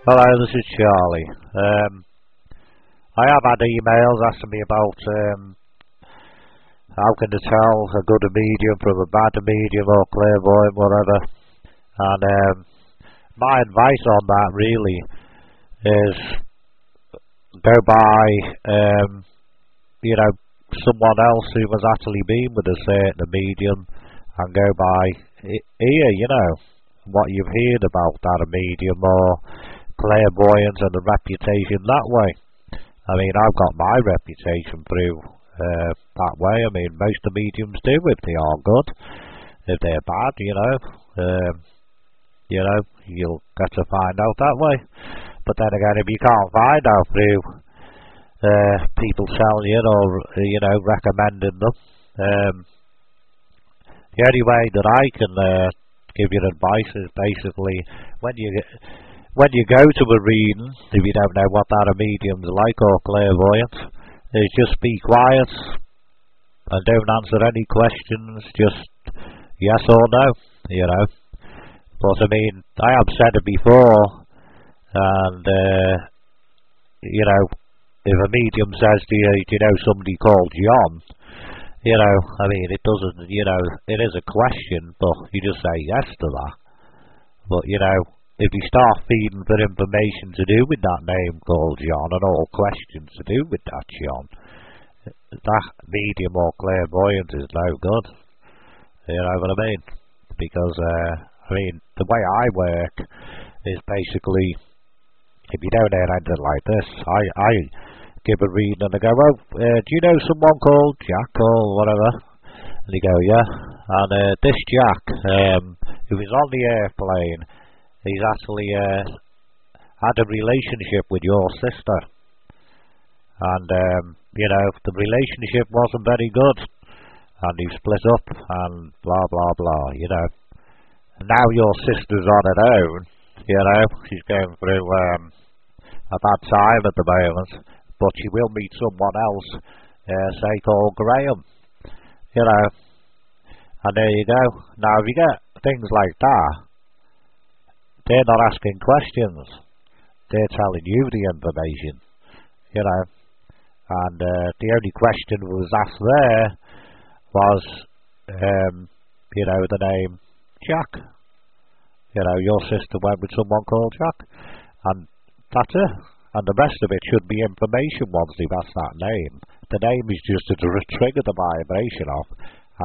Hello, this is Charlie. I have had emails asking me about how can they tell a good medium from a bad medium or clairvoyant, whatever. And my advice on that really is go by, someone else who has actually been with a certain medium and go by what you've heard about that medium or clairvoyance and the reputation that way. I mean, I've got my reputation through that way. I mean, most of the mediums do if they are good. If they're bad, you'll get to find out that way. But then again, if you can't find out through people telling you or recommending them, the only way that I can give you advice is basically when you go to a reading, if you don't know what that a medium's like or clairvoyant, is just be quiet and don't answer any questions, just yes or no, But I mean, I have said it before, and if a medium says to you, do you know somebody called John? I mean, it doesn't, it is a question, but you just say yes to that. But, if you start feeding for information to do with that name called John and all questions to do with that John, that medium or clairvoyant is no good. You know what I mean? Because, the way I work is basically, if you don't hear anything like this, I give a reading and I go, do you know someone called Jack or whatever? And they go, yeah. And this Jack, who is on the airplane, he's actually had a relationship with your sister. And, the relationship wasn't very good. And he split up and blah, blah, blah, And now your sister's on her own, she's going through a bad time at the moment. But she will meet someone else, say called Graham, And there you go. Now, if you get things like that, they're not asking questions. They're telling you the information, And the only question that was asked there was, the name Jack. Your sister went with someone called Jack. And that's it. And the rest of it should be information once they've asked that name. The name is just to trigger the vibration off,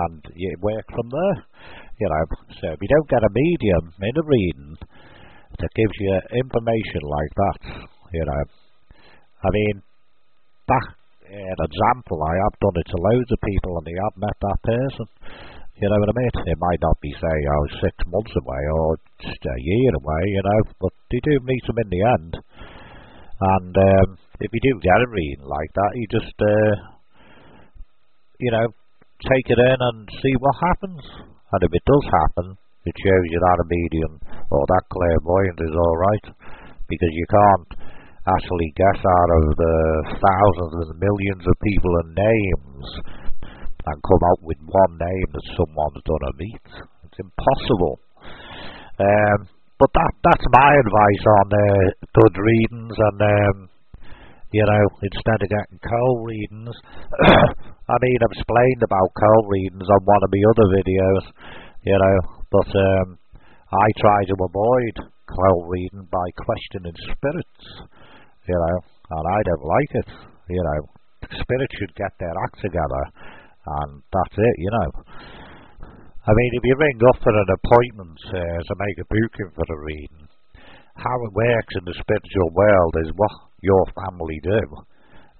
and you work from there. So if you don't get a medium in a reading that gives you information like that, I mean, that an example, I have done it to loads of people and they have met that person. You know what I mean? It might not be, say, 6 months away or just a year away, but they do meet them in the end. And if you do get a reading like that, you just, take it in and see what happens. And if it does happen, it shows you that a medium or that clairvoyant is alright. Because you can't actually guess out of the thousands and millions of people and names and come out with one name that someone's done a meet. It's impossible. But that's my advice on good readings, and instead of getting cold readings, I mean, I've explained about cold readings on one of my other videos, but I try to avoid cold reading by questioning spirits, and I don't like it. Spirits should get their act together, and that's it. I mean, if you ring up for an appointment to make a booking for a reading, how it works in the spiritual world is what your family do.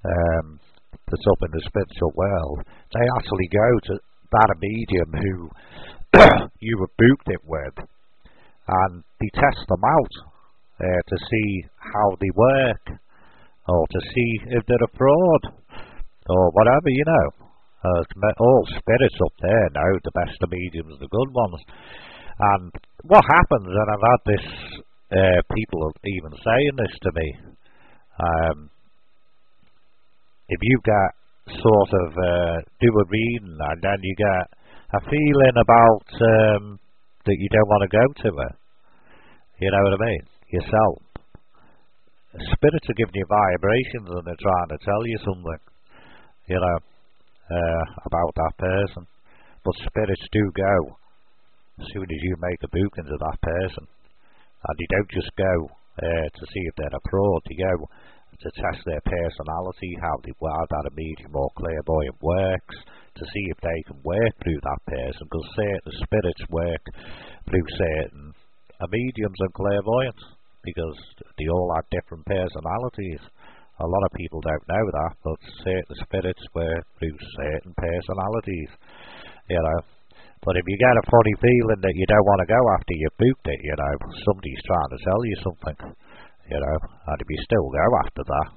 That's up in the spiritual world. They actually go to that medium who you have booked it with, and they test them out to see how they work, or to see if they're a fraud, or whatever, all spirits up there know the best of mediums, the good ones. And what happens, and I've had this, people even saying this to me, if you get sort of do a reading and then you get a feeling about that you don't want to go to it, you know what I mean, yourself, spirits are giving you vibrations and they're trying to tell you something, you know, about that person. But spirits do go as soon as you make a booking to that person, and you don't just go to see if they're a fraud. You go to test their personality, how that a medium or clairvoyant works, to see if they can work through that person, because certain spirits work through certain mediums and clairvoyants, because they all have different personalities. A lot of people don't know that, but certain spirits work through certain personalities, you know. But if you get a funny feeling that you don't want to go after you've booked it, you know, somebody's trying to tell you something, you know, and if you still go after that,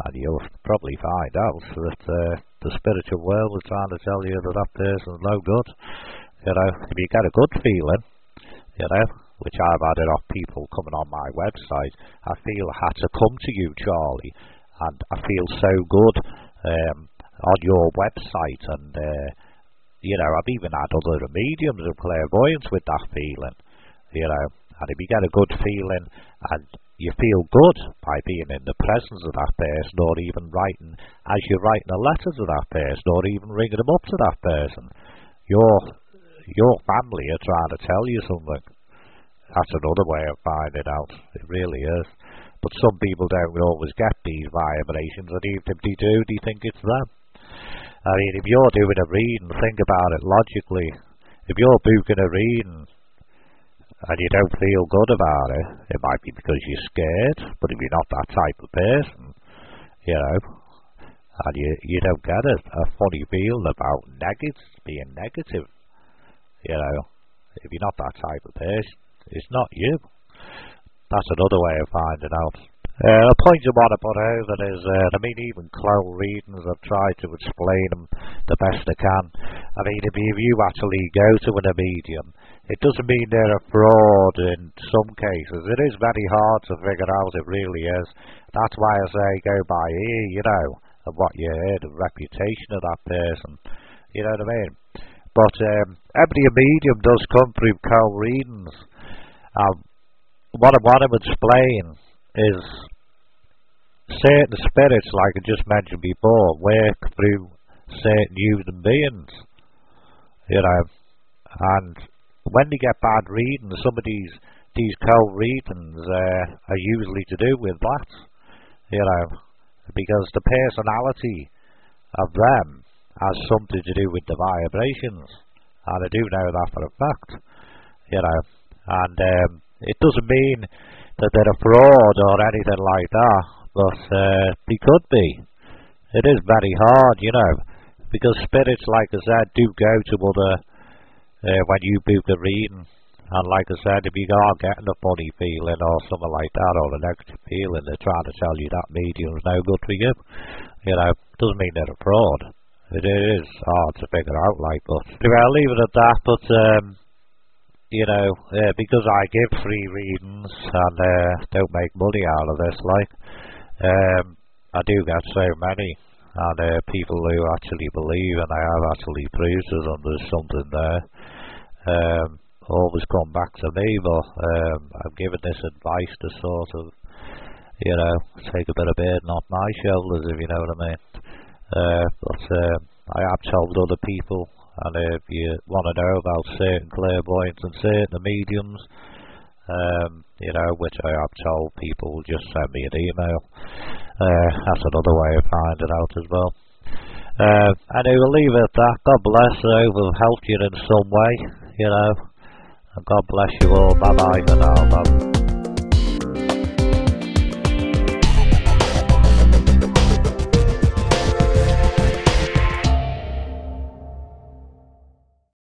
and you'll probably find out that the spiritual world is trying to tell you that that person's no good, you know. If you get a good feeling, you know, which I've had it off people coming on my website, I feel I had to come to you, Charlie, and I feel so good on your website, and you know, I've even had other mediums of clairvoyance with that feeling, you know. And if you get a good feeling and you feel good by being in the presence of that person, or even writing, as you're writing a letter to that person, or even ringing them up to that person, your family are trying to tell you something. That's another way of finding out. It really is. But some people don't always get these vibrations, and even if they do, they think it's them. I mean, if you're doing a reading, think about it logically. If you're booking a reading and you don't feel good about it, it might be because you're scared. But if you're not that type of person, you know, and you don't get a funny feeling about being negative, you know, if you're not that type of person, it's not you. That's another way of finding out. A point I want to put over is, I mean, even clone readings, I've tried to explain them the best I can. I mean, if you actually go to a medium, it doesn't mean they're a fraud in some cases. It is very hard to figure out, it really is. That's why I say go by ear, you know, of what you hear, the reputation of that person, you know what I mean? But every medium does come through clone readings. What I want to explain is certain spirits, like I just mentioned before, work through certain human beings, you know, and when they get bad readings, some of these cold readings are usually to do with that, you know, because the personality of them has something to do with the vibrations, and I do know that for a fact, you know, and it doesn't mean that they're a fraud or anything like that, but they could be. It is very hard, you know, because spirits, like I said, do go to other, when you book a reading, and like I said, if you are getting a funny feeling or something like that, or a negative feeling, they're trying to tell you that medium's no good for you, you know. Doesn't mean they're a fraud. It is hard to figure out, like, but anyway, I'll leave it at that. But you know, because I give free readings and don't make money out of this, like, I do get so many, and people who actually believe, and I have actually proved to them there's something there, always come back to me. But I'm giving this advice to sort of, you know, take a bit of burden off my shoulders, if you know what I mean. But I have told other people, and if you want to know about certain clairvoyants and certain mediums, you know, which I have told people, just send me an email. That's another way of finding out as well. Anyway, we'll leave it at that. God bless. I hope I've helped you in some way, you know. And God bless you all. Bye bye for now. Bye.